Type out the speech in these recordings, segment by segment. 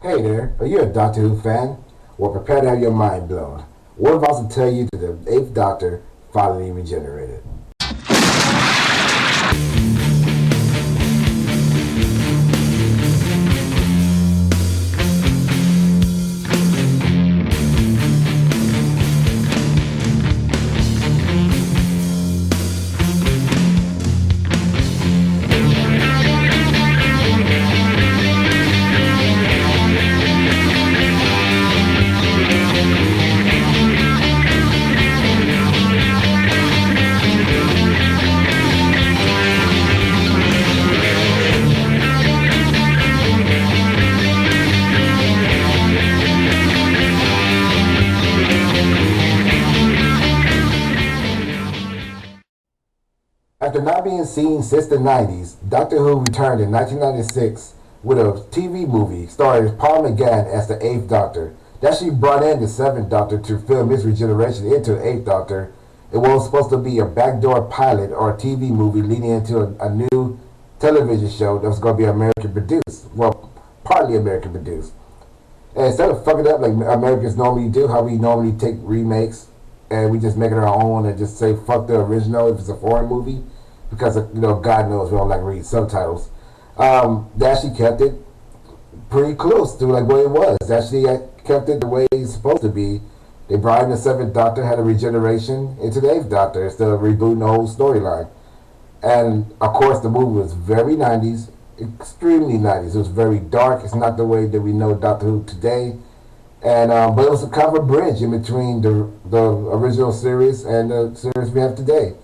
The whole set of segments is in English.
Hey there, are you a Doctor Who fan? Well, prepare to have your mind blown. We're about to tell you that the Eighth Doctor finally regenerated. After not being seen since the 90s, Doctor Who returned in 1996 with a TV movie starring Paul McGann as the Eighth Doctor. That she brought in the Seventh Doctor to film his regeneration into the Eighth Doctor. It was supposed to be a backdoor pilot or a TV movie leading into a new television show that was going to be American produced. Well, partly American produced. And instead of fucking up like Americans normally do, how we normally take remakes and we just make it our own and just say fuck the original if it's a foreign movie, because God knows we don't like reading subtitles. They actually kept it pretty close to like what it was. They actually kept it the way it's supposed to be. They brought in the Seventh Doctor, had a regeneration into the Eighth Doctor instead of rebooting the whole storyline. And of course, the movie was very 90s, extremely 90s. It was very dark. It's not the way that we know Doctor Who today. And but it was a kind of a bridge in between the original series and the series we have today.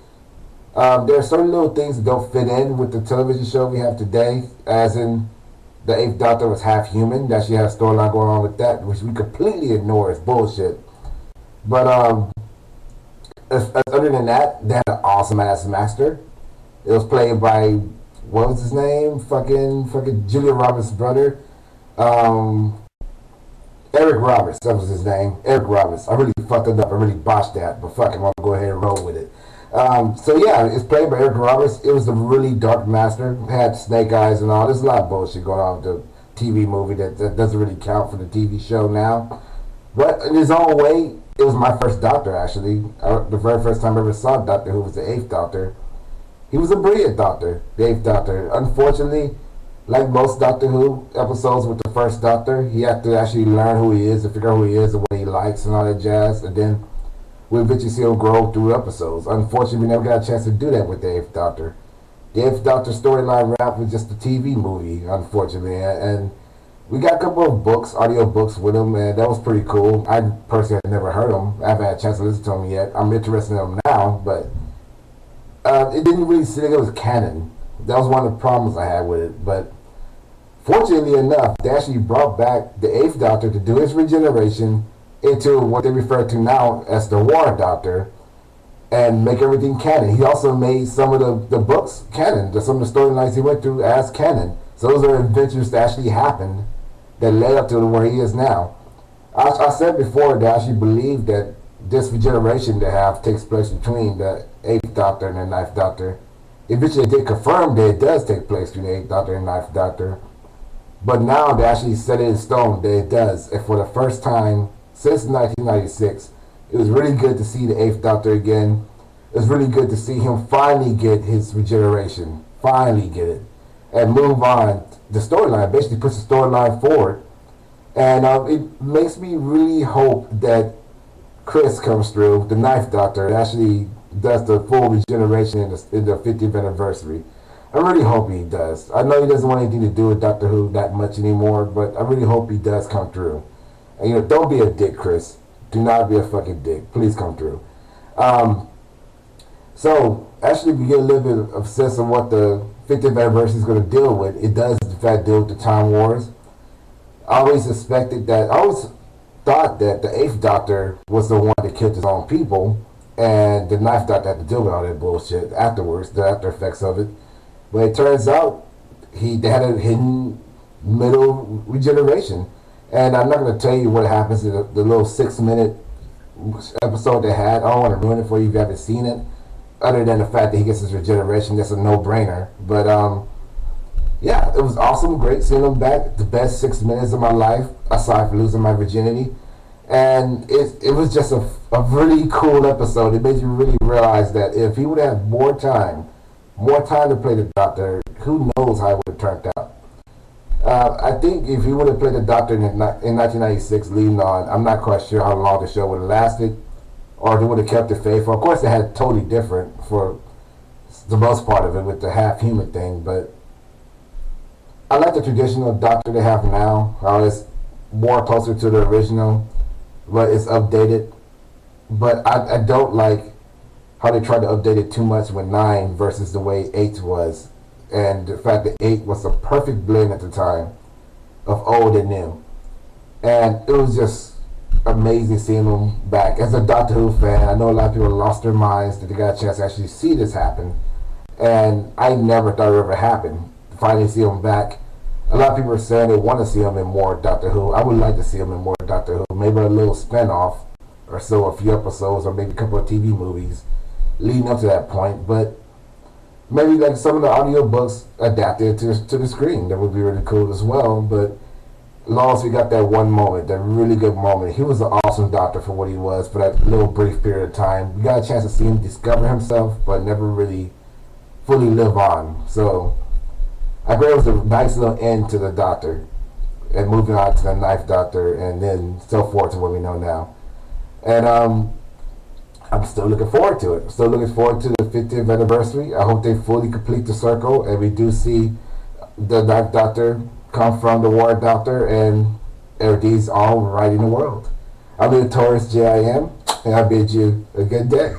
There are certain little things that don't fit in with the television show we have today, as in the Eighth Doctor was half human. That she has a storyline going on with that, which we completely ignore as bullshit. But other than that, they had an awesome ass master. It was played by, what was his name? Fucking Julia Roberts' brother. Eric Roberts, that was his name. Eric Roberts. I really fucked it up. I really botched that, but fuck him, I'll go ahead and roll with it. So yeah, it's played by Eric Roberts. It was a really dark master. It had snake eyes and all. There's a lot of bullshit going on with the TV movie that doesn't really count for the TV show now. But in his own way, it was my first Doctor, actually. The very first time I ever saw Doctor Who was the Eighth Doctor. He was a brilliant Doctor, the Eighth Doctor. Unfortunately, like most Doctor Who episodes with the first Doctor, he had to actually learn who he is and figure out who he is and what he likes and all that jazz. And then we eventually see him grow through episodes. Unfortunately, we never got a chance to do that with the Eighth Doctor. The Eighth Doctor storyline wrap was just a TV movie, unfortunately. And we got a couple of books, audio books with him, and that was pretty cool. I personally had never heard them. I haven't had a chance to listen to them yet. I'm interested in them now, but it didn't really seem like it was canon. That was one of the problems I had with it. But fortunately enough, they actually brought back the Eighth Doctor to do his regeneration into what they refer to now as the War Doctor and make everything canon. He also made some of the books canon, some of the storylines he went through as canon. So those are adventures that actually happened that led up to where he is now. I said before that I actually believe that this regeneration they have takes place between the Eighth Doctor and the Ninth Doctor. Eventually they did confirm that it does take place between the Eighth Doctor and the Ninth Doctor. But now they actually set it in stone that it does. And for the first time since 1996, it was really good to see the Eighth Doctor again. It was really good to see him finally get his regeneration. Finally get it. And move on. The storyline basically puts the storyline forward. And it makes me really hope that Chris comes through, the Ninth Doctor, and actually does the full regeneration in the 50th anniversary. I really hope he does. I know he doesn't want anything to do with Doctor Who that much anymore, but I really hope he does come through. And don't be a dick, Chris. Do not be a fucking dick. Please come through. So actually, we get a little bit of sense of what the 50th anniversary is going to deal with. It does, in fact, deal with the Time Wars. I always thought that the Eighth Doctor was the one that killed his own people, and the Ninth Doctor had to deal with all that bullshit afterwards, the after effects of it. But it turns out they had a hidden middle regeneration. And I'm not going to tell you what happens in the little 6-minute episode they had. I don't want to ruin it for you if you haven't seen it. Other than the fact that he gets his regeneration, that's a no-brainer. But Yeah, it was awesome, great seeing him back. The best 6 minutes of my life, aside from losing my virginity. And it was just a really cool episode. It made you really realize that if he would have more time to play the Doctor, who knows how it would have turned out. I think if he would have played the Doctor in 1996 leading on, I'm not quite sure how long the show would have lasted, or if it would have kept it faithful. Of course, it had totally different for the most part of it with the half human thing, but I like the traditional Doctor they have now, how it's more closer to the original, but it's updated. But I don't like how they tried to update it too much with 9 versus the way 8 was. And the fact that 8 was a perfect blend at the time of old and new. And it was just amazing seeing them back. As a Doctor Who fan, I know a lot of people lost their minds that they got a chance to actually see this happen. And I never thought it would ever happen. Finally see them back. A lot of people are saying they want to see them in more Doctor Who. I would like to see them in more Doctor Who. Maybe a little spin-off or so, a few episodes, or maybe a couple of TV movies leading up to that point. But maybe like some of the audiobooks adapted to the screen. That would be really cool as well. But as long as we got that one moment, that really good moment, he was an awesome Doctor for what he was for that little brief period of time. We got a chance to see him discover himself, but never really fully live on. So I agree it was a nice little end to the Doctor, and moving on to the Ninth Doctor, and then so forth to what we know now. And I'm still looking forward to it. Still looking forward to the 50th anniversary. I hope they fully complete the circle, and we do see the Ninth Doctor come from the War Doctor, and everything's all right in the world. I'm in Taurus JIM, and I bid you a good day.